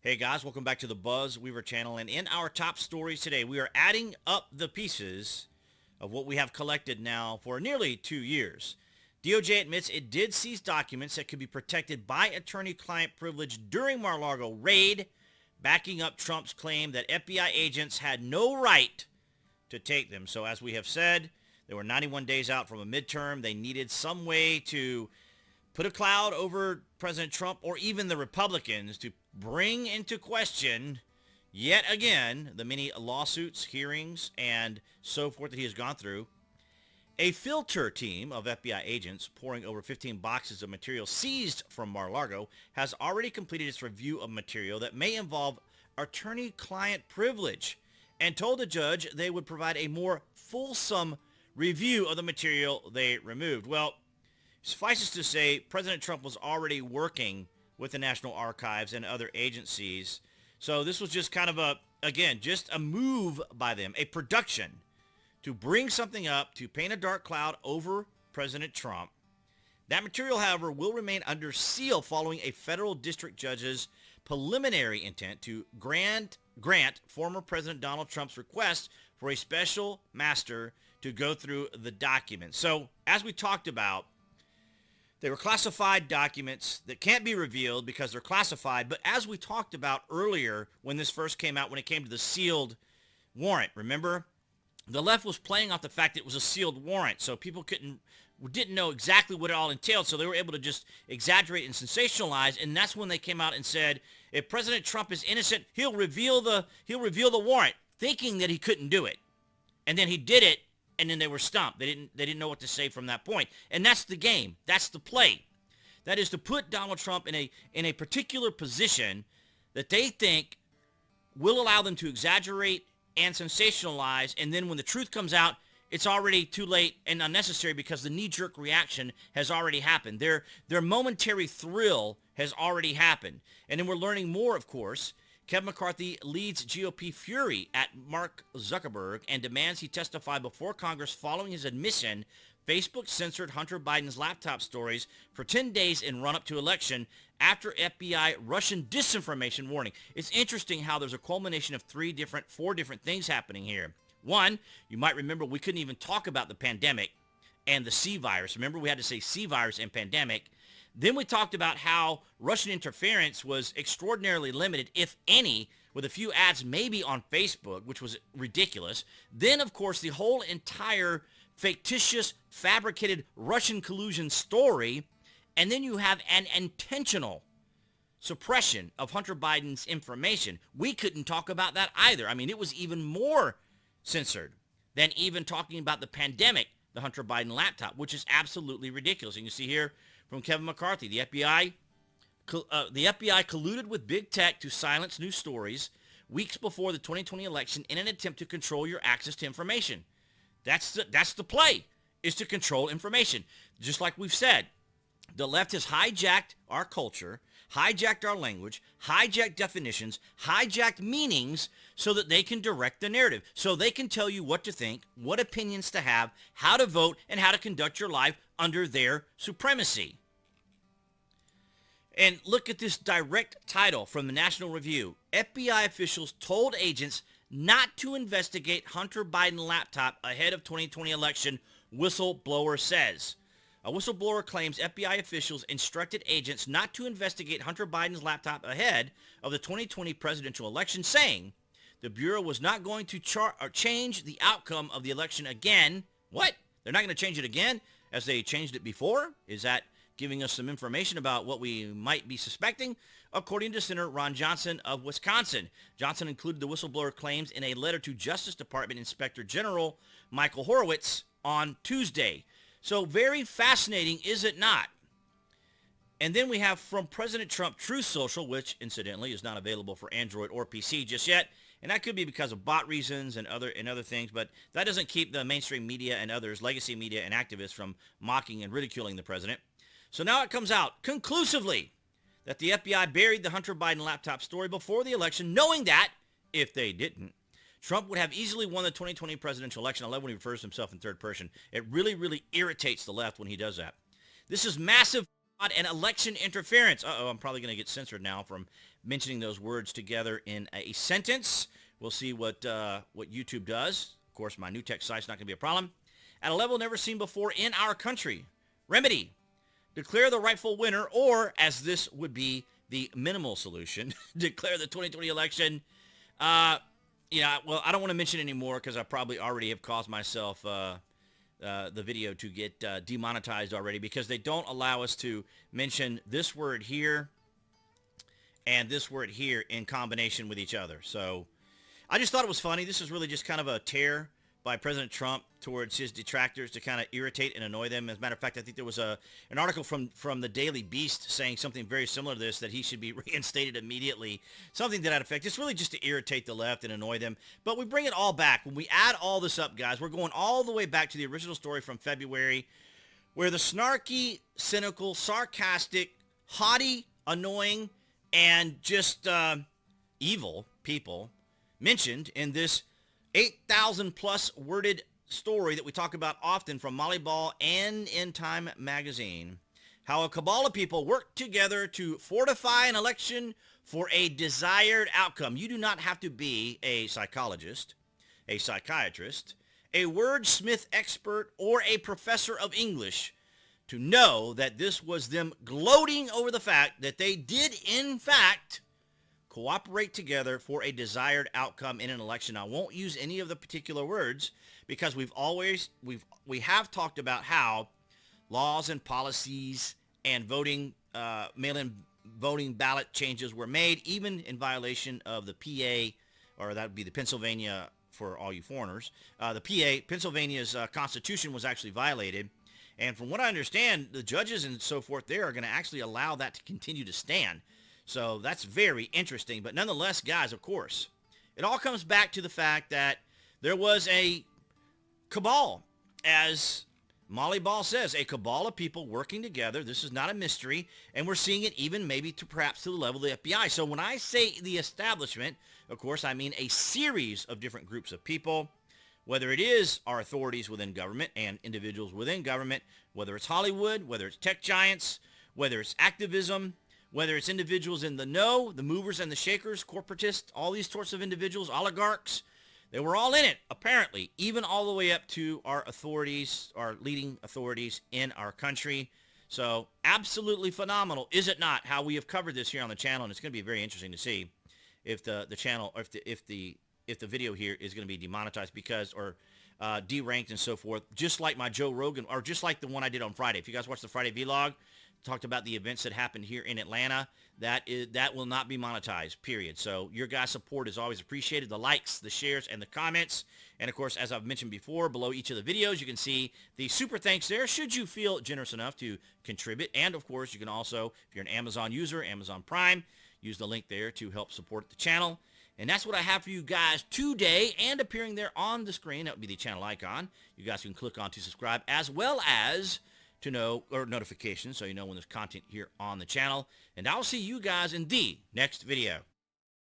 Hey guys, welcome back to the BuzWeaver channel. And in our top stories today, we are adding up the pieces of what we have collected now for nearly 2 years. DOJ admits it did seize documents that could be protected by attorney-client privilege during Mar-a-Lago raid, backing up Trump's claim that FBI agents had no right to take them. So as we have said, they were 91 days out from a midterm. They needed some way to put a cloud over President Trump or even the Republicans to bring into question yet again the many lawsuits, hearings, and so forth that he has gone through. A filter team of FBI agents pouring over 15 boxes of material seized from Mar-a-Lago has already completed its review of material that may involve attorney-client privilege and told the judge they would provide a more fulsome review of the material they removed. Well, suffices to say, President Trump was already working with the National Archives and other agencies. So this was just kind of just a move by them, a production to bring something up, to paint a dark cloud over President Trump. That material, however, will remain under seal following a federal district judge's preliminary intent to grant former President Donald Trump's request for a special master to go through the documents. So, as we talked about, they were classified documents that can't be revealed because they're classified. But as we talked about earlier when this first came out, when it came to the sealed warrant, remember? The left was playing off the fact that it was a sealed warrant, so people didn't know exactly what it all entailed, so they were able to just exaggerate and sensationalize, and that's when they came out and said, if President Trump is innocent, he'll reveal the warrant, thinking that he couldn't do it. And then he did it, and then they were stumped. They didn't know what to say from that point. And that's the game. That's the play. That is to put Donald Trump in a particular position that they think will allow them to exaggerate and sensationalize, and then when the truth comes out, it's already too late and unnecessary because the knee-jerk reaction has already happened. Their momentary thrill has already happened. And then we're learning more, of course. Kevin McCarthy leads GOP fury at Mark Zuckerberg and demands he testify before Congress following his admission Facebook censored Hunter Biden's laptop stories for 10 days in run-up to election after FBI Russian disinformation warning. It's interesting how there's a culmination of four different things happening here. One, you might remember we couldn't even talk about the pandemic and the C virus. Remember, we had to say C virus and pandemic. Then we talked about how Russian interference was extraordinarily limited, if any, with a few ads maybe on Facebook, which was ridiculous. Then, of course, the whole entire fictitious, fabricated Russian collusion story. And then you have an intentional suppression of Hunter Biden's information. We couldn't talk about that either. I mean, it was even more censored than even talking about the pandemic, the Hunter Biden laptop, which is absolutely ridiculous. And you see here from Kevin McCarthy, the FBI colluded with big tech to silence news stories weeks before the 2020 election in an attempt to control your access to information. That's the play, is to control information. Just like we've said, the left has hijacked our culture, hijacked our language, hijacked definitions, hijacked meanings so that they can direct the narrative, so they can tell you what to think, what opinions to have, how to vote, and how to conduct your life under their supremacy. And look at this direct title from the National Review. FBI officials told agents not to investigate Hunter Biden laptop ahead of 2020 election, whistleblower says. A whistleblower claims FBI officials instructed agents not to investigate Hunter Biden's laptop ahead of the 2020 presidential election, saying the Bureau was not going to change the outcome of the election again. What? They're not going to change it again as they changed it before? Is that giving us some information about what we might be suspecting? According to Senator Ron Johnson of Wisconsin. Johnson included the whistleblower claims in a letter to Justice Department Inspector General Michael Horowitz on Tuesday. So very fascinating, is it not? And then we have from President Trump Truth Social, which incidentally is not available for Android or PC just yet. And that could be because of bot reasons and other things, but that doesn't keep the mainstream media and others, legacy media and activists, from mocking and ridiculing the president. So now it comes out conclusively that the FBI buried the Hunter Biden laptop story before the election, knowing that, if they didn't, Trump would have easily won the 2020 presidential election. I love when he refers to himself in third person. It really, really irritates the left when he does that. This is massive and election interference. Uh-oh, I'm probably going to get censored now from mentioning those words together in a sentence. We'll see what YouTube does. Of course, my new tech site's not going to be a problem. At a level never seen before in our country. Remedy. Declare the rightful winner, or, as this would be the minimal solution, declare the 2020 election. Yeah, well, I don't want to mention anymore because I probably already have caused myself the video to get demonetized already, because they don't allow us to mention this word here and this word here in combination with each other. So I just thought it was funny. This is really just kind of a tear by President Trump towards his detractors to kind of irritate and annoy them. As a matter of fact, I think there was an article from the Daily Beast saying something very similar to this, that he should be reinstated immediately, something to that effect. It's really just to irritate the left and annoy them. But we bring it all back. When we add all this up, guys, we're going all the way back to the original story from February, where the snarky, cynical, sarcastic, haughty, annoying, and just evil people mentioned in this 8,000 plus worded story that we talk about often from Molly Ball and in Time magazine, how a cabal of people work together to fortify an election for a desired outcome. You do not have to be a psychologist, a psychiatrist, a wordsmith expert, or a professor of English to know that this was them gloating over the fact that they did, in fact, cooperate together for a desired outcome in an election. I won't use any of the particular words because we have talked about how laws and policies and voting, mail-in voting ballot changes were made, even in violation of the PA, or that would be the Pennsylvania for all you foreigners. The PA, Pennsylvania's Constitution was actually violated. And from what I understand, the judges and so forth there are going to actually allow that to continue to stand. So that's very interesting. But nonetheless, guys, of course, it all comes back to the fact that there was a cabal, as Molly Ball says, a cabal of people working together. This is not a mystery, and we're seeing it even maybe to perhaps to the level of the FBI. So when I say the establishment, of course, I mean a series of different groups of people, whether it is our authorities within government and individuals within government, whether it's Hollywood, whether it's tech giants, whether it's activism, whether it's individuals in the know, the movers and the shakers, corporatists, all these sorts of individuals, oligarchs. They were all in it, apparently, even all the way up to our authorities, our leading authorities in our country. So absolutely phenomenal, is it not, how we have covered this here on the channel? And it's going to be very interesting to see if the channel, or if the video here is going to be demonetized because, or deranked and so forth, just like my Joe Rogan, or just like the one I did on Friday. If you guys watched the Friday vlog, talked about the events that happened here in Atlanta, that will not be monetized, period. So your guys' support is always appreciated. The likes, the shares, and the comments. And of course, as I've mentioned before, below each of the videos, you can see the super thanks there, should you feel generous enough to contribute. And of course, you can also, if you're an Amazon user, Amazon Prime, use the link there to help support the channel. And that's what I have for you guys today, and appearing there on the screen, that would be the channel icon. You guys can click on to subscribe, as well as to know, or notifications, so you know when there's content here on the channel. And I'll see you guys in the next video.